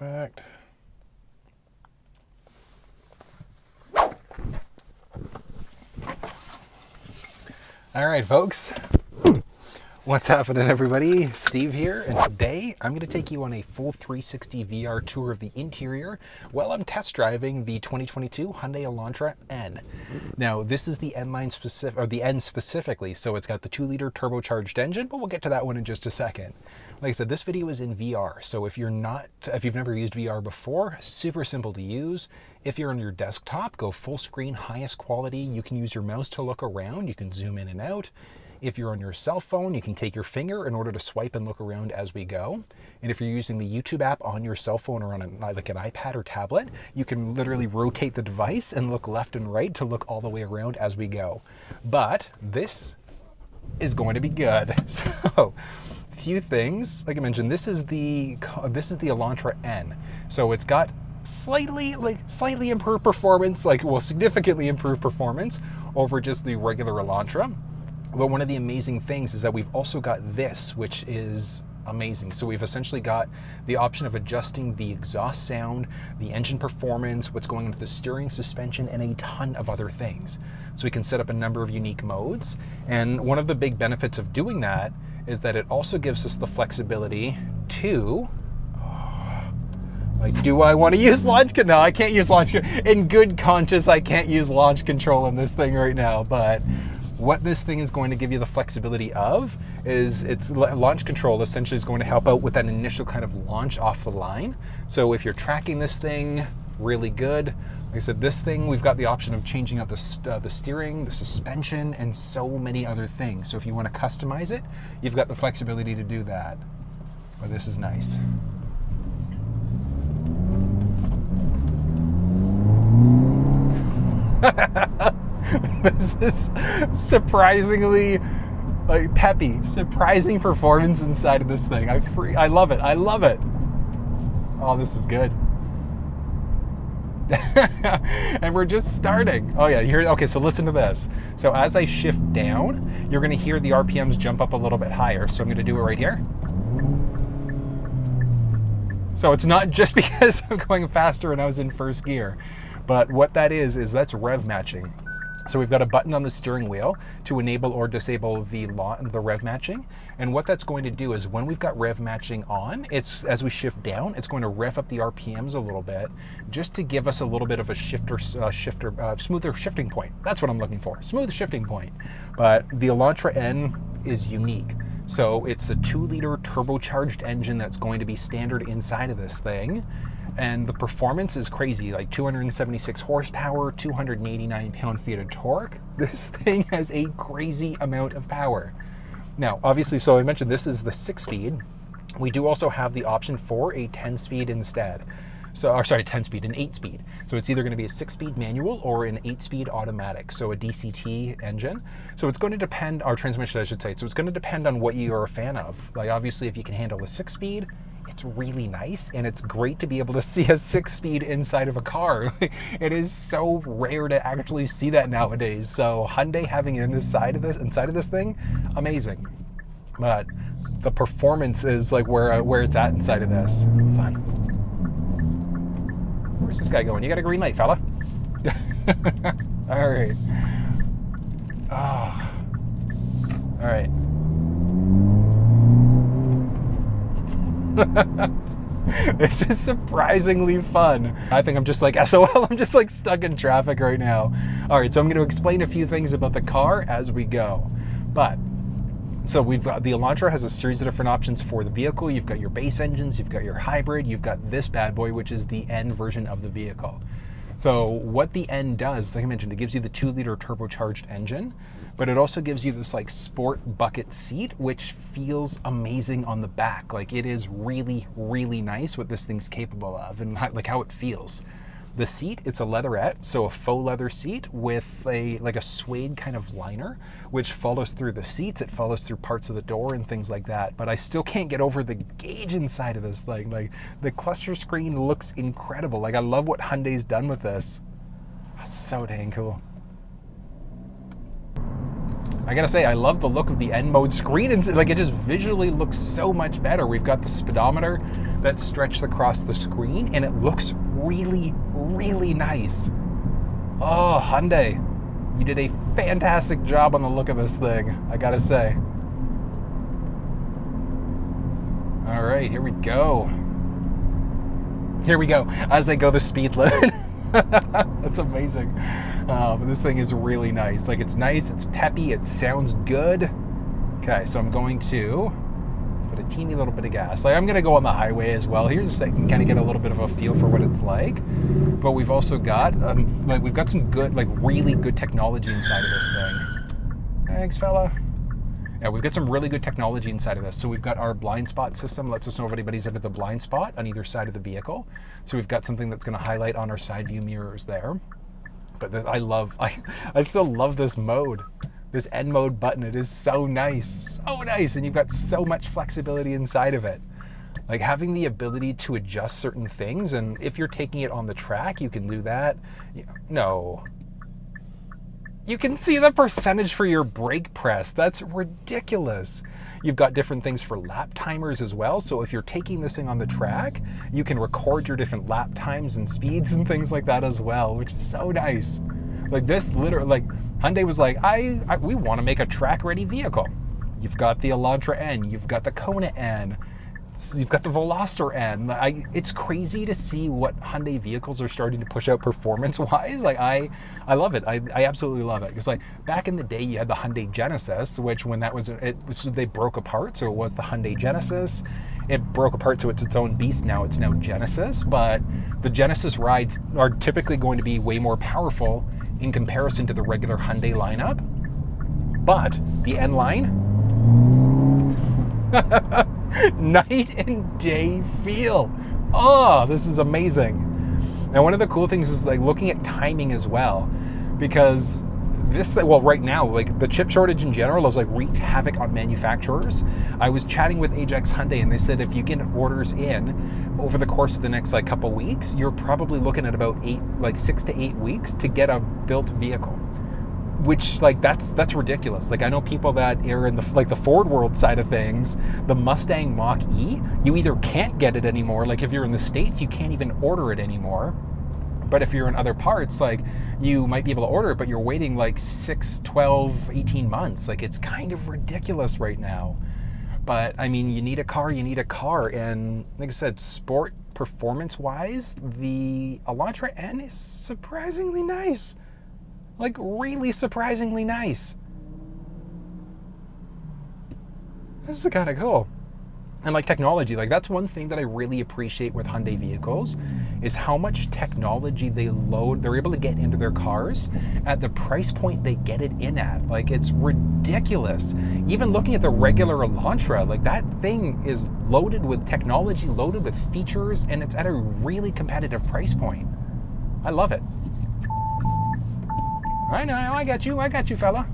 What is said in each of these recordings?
Perfect. All right, folks. What's happening, everybody? Steve here, and today I'm going to take you on a full 360 VR tour of the interior while I'm test driving the 2022 Hyundai Elantra N. Now, this is the N line specific, or the N specifically, so it's got the 2-liter turbocharged engine, but we'll get to that one in just a second. Like I said, this video is in VR, so if you've never used VR before, super simple to use. If you're on your desktop, go full screen, highest quality. You can use your mouse to look around. You can zoom in and out. If you're on your cell phone, you can take your finger in order to swipe and look around as we go. And if you're using the YouTube app on your cell phone or on like an iPad or tablet, you can literally rotate the device and look left and right to look all the way around as we go. But this is going to be good. So, few things. Like I mentioned, this is the Elantra N. So it's got slightly improved performance, significantly improved performance over just the regular Elantra. But one of the amazing things is that we've also got this, which is amazing. So we've essentially got the option of adjusting the exhaust sound, the engine performance, what's going into the steering, suspension, and a ton of other things. So we can set up a number of unique modes. And one of the big benefits of doing that is that it also gives us the flexibility to... do I want to use launch control? No, I can't use launch control. In good conscience, I can't use launch control in this thing right now, but what this thing is going to give you the flexibility of is its launch control essentially is going to help out with that initial kind of launch off the line. So if you're tracking this thing really good, like I said, this thing, we've got the option of changing out the steering, the suspension, and so many other things. So if you want to customize it, you've got the flexibility to do that. But this is nice. This is surprisingly peppy, surprising performance inside of this thing. I love it. I love it. Oh, this is good. And we're just starting. Oh yeah, okay, so listen to this. So as I shift down, you're gonna hear the RPMs jump up a little bit higher. So I'm gonna do it right here. So it's not just because I'm going faster and I was in first gear, but what that is that's rev matching. So we've got a button on the steering wheel to enable or disable the rev matching. And what that's going to do is when we've got rev matching on, as we shift down, it's going to rev up the RPMs a little bit just to give us a little bit of a smoother shifting point. That's what I'm looking for, smooth shifting point. But the Elantra N is unique. So it's a 2-liter turbocharged engine that's going to be standard inside of this thing. And the performance is crazy, like 276 horsepower, 289 pound-feet of torque. This thing has a crazy amount of power. Now, obviously, so I mentioned this is the 6-speed. We do also have the option for a 10-speed instead. So, or sorry, 10-speed, an 8-speed. So it's either going to be a 6-speed manual or an 8-speed automatic, so a DCT engine. So it's going to depend, our transmission, I should say. So it's going to depend on what you are a fan of. Like, obviously, if you can handle a 6-speed, it's really nice, and it's great to be able to see a 6-speed inside of a car. It is so rare to actually see that nowadays. So Hyundai having it inside of this thing, amazing. But the performance is like where it's at inside of this. Fun. Where's this guy going? You got a green light, fella. All right. Oh. All right. This is surprisingly fun. I think I'm just like SOL, I'm just like stuck in traffic right now. All right, so I'm going to explain a few things about the car as we go. But, so we've got, the Elantra has a series of different options for the vehicle. You've got your base engines, you've got your hybrid, you've got this bad boy, which is the N version of the vehicle. So what the N does, like I mentioned, it gives you the 2-liter turbocharged engine, but it also gives you this like sport bucket seat, which feels amazing on the back. Like it is really, really nice what this thing's capable of and how it feels. The seat, it's a leatherette, so a faux leather seat with a suede kind of liner, which follows through the seats, it follows through parts of the door and things like that. But I still can't get over the gauge inside of this thing. Like the cluster screen looks incredible. Like I love what Hyundai's done with this. That's so dang cool. I gotta say, I love the look of the N mode screen, and like it just visually looks so much better. We've got the speedometer that's stretched across the screen, and it looks really, really nice. Oh, Hyundai, you did a fantastic job on the look of this thing, I gotta say. All right, here we go. Here we go, as I go the speed limit. That's amazing. But this thing is really nice. Like, it's nice, it's peppy, it sounds good. Okay, so I'm going to put a teeny little bit of gas. Like, I'm going to go on the highway as well here, so I can kind of get a little bit of a feel for what it's like. But we've also got, we've got some good, like, really good technology inside of this thing. Thanks, fella. Yeah, we've got some really good technology inside of this. So we've got our blind spot system, lets us know if anybody's ever the blind spot on either side of the vehicle. So we've got something that's going to highlight on our side view mirrors there. But this, I still love this mode. This N mode button, it is so nice, and you've got so much flexibility inside of it. Like having the ability to adjust certain things, and if you're taking it on the track, you can do that. No. You can see the percentage for your brake press. That's ridiculous. You've got different things for lap timers as well. So if you're taking this thing on the track, you can record your different lap times and speeds and things like that as well, which is so nice. Like this literally, like Hyundai was like, we want to make a track-ready vehicle. You've got the Elantra N, you've got the Kona N, you've got the Veloster N. It's crazy to see what Hyundai vehicles are starting to push out performance-wise. Like I love it. I absolutely love it. Because like back in the day, you had the Hyundai Genesis, which when that was they broke apart, so it was the Hyundai Genesis. It broke apart, so it's its own beast now. It's now Genesis, but the Genesis rides are typically going to be way more powerful in comparison to the regular Hyundai lineup. But the N line. Night and day feel. Oh, this is amazing. And one of the cool things is like looking at timing as well, because this, well, right now, like the chip shortage in general has like wreaked havoc on manufacturers. I was chatting with Ajax Hyundai, and they said if you get orders in over the course of the next like couple weeks, you're probably looking at about 6 to 8 weeks to get a built vehicle. Which, like, that's ridiculous. Like, I know people that are in the Ford world side of things, the Mustang Mach-E, you either can't get it anymore. Like, if you're in the States, you can't even order it anymore. But if you're in other parts, like, you might be able to order it, but you're waiting like 6, 12, 18 months. Like, it's kind of ridiculous right now. But, I mean, you need a car. And, like I said, sport performance-wise, the Elantra N is surprisingly nice. Like, really surprisingly nice. This is kind of cool. And like technology, like that's one thing that I really appreciate with Hyundai vehicles is how much technology they're able to get into their cars at the price point they get it in at. Like, it's ridiculous. Even looking at the regular Elantra, like that thing is loaded with technology, loaded with features, and it's at a really competitive price point. I love it. I know, I got you, fella.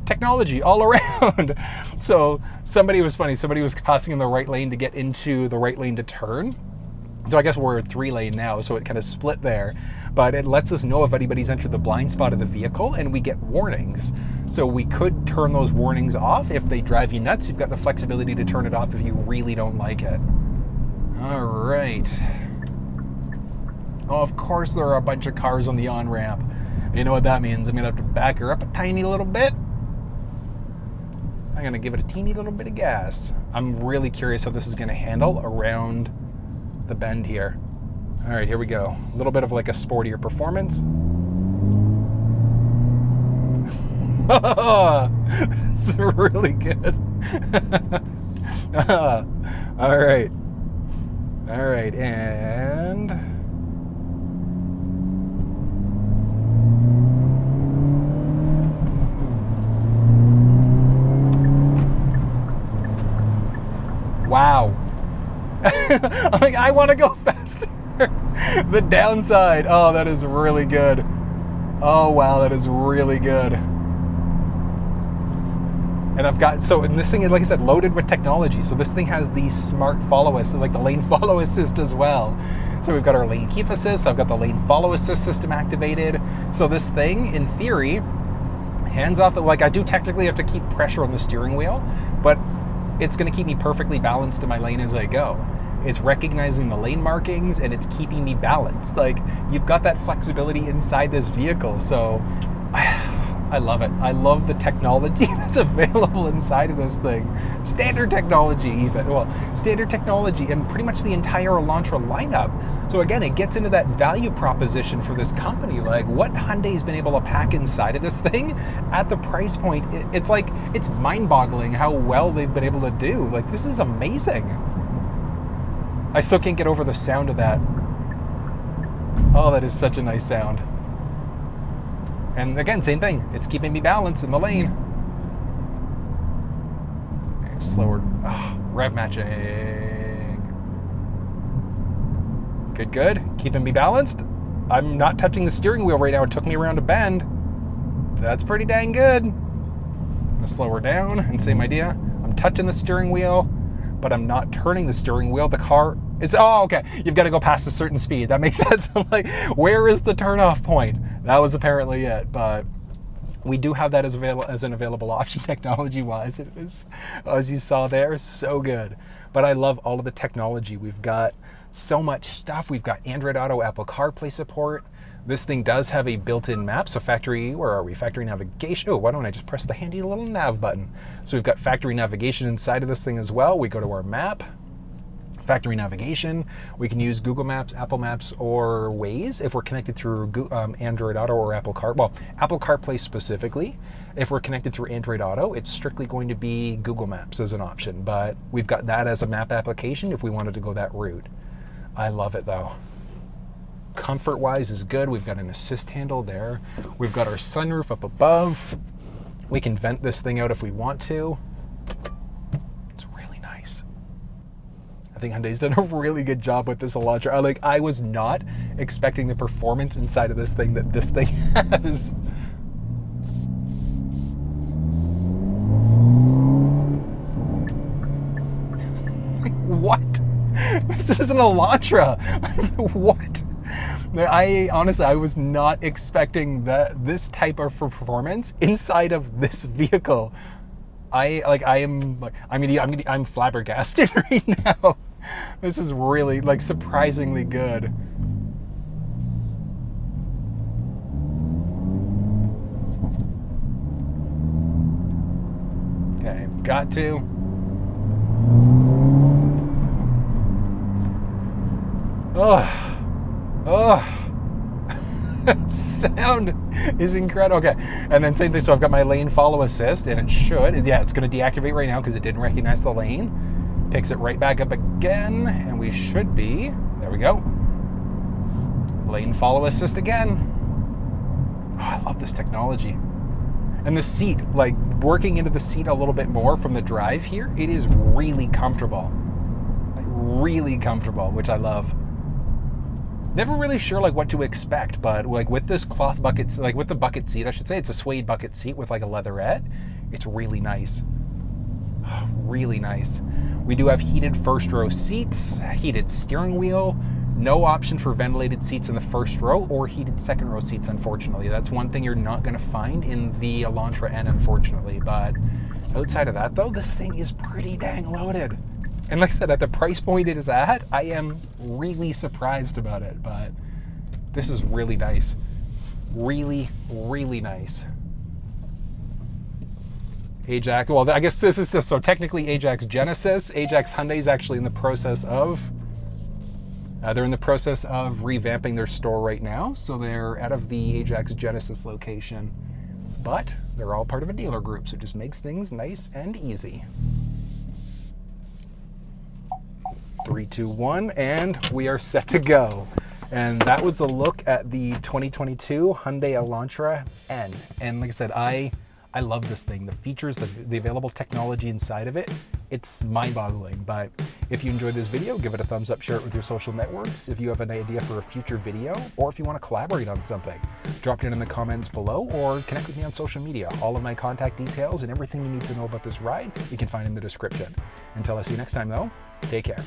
Technology all around. So somebody was passing in the right lane to get into the right lane to turn. So I guess we're 3-lane now, so it kind of split there. But it lets us know if anybody's entered the blind spot of the vehicle, and we get warnings. So we could turn those warnings off. If they drive you nuts, you've got the flexibility to turn it off if you really don't like it. All right. Oh, of course there are a bunch of cars on the on-ramp. You know what that means. I'm going to have to back her up a tiny little bit. I'm going to give it a teeny little bit of gas. I'm really curious how this is going to handle around the bend here. All right, here we go. A little bit of like a sportier performance. It's really good. All right. All right, and... wow. I'm like, I want to go faster. The downside. Oh, that is really good. Oh, wow, that is really good. And I've got, and this thing is, like I said, loaded with technology. So this thing has the smart follow assist, like the lane follow assist as well. So we've got our lane keep assist. I've got the lane follow assist system activated. So this thing, in theory, hands off the, like I do technically have to keep pressure on the steering wheel, but it's going to keep me perfectly balanced in my lane as I go. It's recognizing the lane markings and it's keeping me balanced. Like, you've got that flexibility inside this vehicle. So I love it. I love the technology that's available inside of this thing. Standard technology even. Well, standard technology and pretty much the entire Elantra lineup. So again, it gets into that value proposition for this company. Like, what Hyundai's been able to pack inside of this thing at the price point, it's mind-boggling how well they've been able to do. Like, this is amazing. I still can't get over the sound of that. Oh, that is such a nice sound. And again, same thing. It's keeping me balanced in the lane. Okay, slower. Oh, rev matching. Good, good. Keeping me balanced. I'm not touching the steering wheel right now. It took me around a bend. That's pretty dang good. I'm gonna slow her down and same idea. I'm touching the steering wheel, but I'm not turning the steering wheel. The car is, oh, okay. You've got to go past a certain speed. That makes sense. I'm like, where is the turnoff point? That was apparently it, but we do have that as an available option technology-wise. It is, as you saw there, so good. But I love all of the technology. We've got so much stuff. We've got Android Auto, Apple CarPlay support. This thing does have a built-in map, so factory, where are we? Factory navigation. Oh, why don't I just press the handy little nav button? So we've got factory navigation inside of this thing as well. We go to our map, factory navigation. We can use Google Maps, Apple Maps, or Waze if we're connected through Android Auto or Apple CarPlay specifically. If we're connected through Android Auto, it's strictly going to be Google Maps as an option, but we've got that as a map application if we wanted to go that route. I love it though. Comfort-wise is good. We've got an assist handle there. We've got our sunroof up above. We can vent this thing out if we want to. It's really nice. I think Hyundai's done a really good job with this Elantra. I was not expecting the performance inside of this thing that this thing has. What? This is an Elantra. What? I was not expecting this type of performance inside of this vehicle. I'm flabbergasted right now. This is really surprisingly good. Okay, got to. Sound is incredible. Okay, and then same thing. So I've got my lane follow assist, and it should. Yeah, it's going to deactivate right now because it didn't recognize the lane. Picks it right back up again, and we should be. There we go. Lane follow assist again. Oh, I love this technology. And the seat, working into the seat a little bit more from the drive here, it is really comfortable. Really comfortable, which I love. Never really sure what to expect, but with this cloth bucket, with the bucket seat, I should say, it's a suede bucket seat with a leatherette. It's really nice. Really nice. We do have heated first row seats, heated steering wheel, no option for ventilated seats in the first row or heated second row seats, unfortunately. That's one thing you're not going to find in the Elantra N, unfortunately. But outside of that, though, this thing is pretty dang loaded. And like I said, at the price point it is at, I am really surprised about it, but this is really nice. Really, really nice. Ajax, well, I guess this is so technically Ajax Genesis. Ajax Hyundai is actually in the process of, they're in the process of revamping their store right now. So they're out of the Ajax Genesis location, but they're all part of a dealer group. So it just makes things nice and easy. 3, 2, 1, and we are set to go. And that was a look at the 2022 Hyundai Elantra N. And like I said, I love this thing. The features, the available technology inside of it, it's mind-boggling. But if you enjoyed this video, give it a thumbs up, share it with your social networks. If you have an idea for a future video, or if you want to collaborate on something, drop it in the comments below or connect with me on social media. All of my contact details and everything you need to know about this ride, you can find in the description. Until I see you next time though, take care.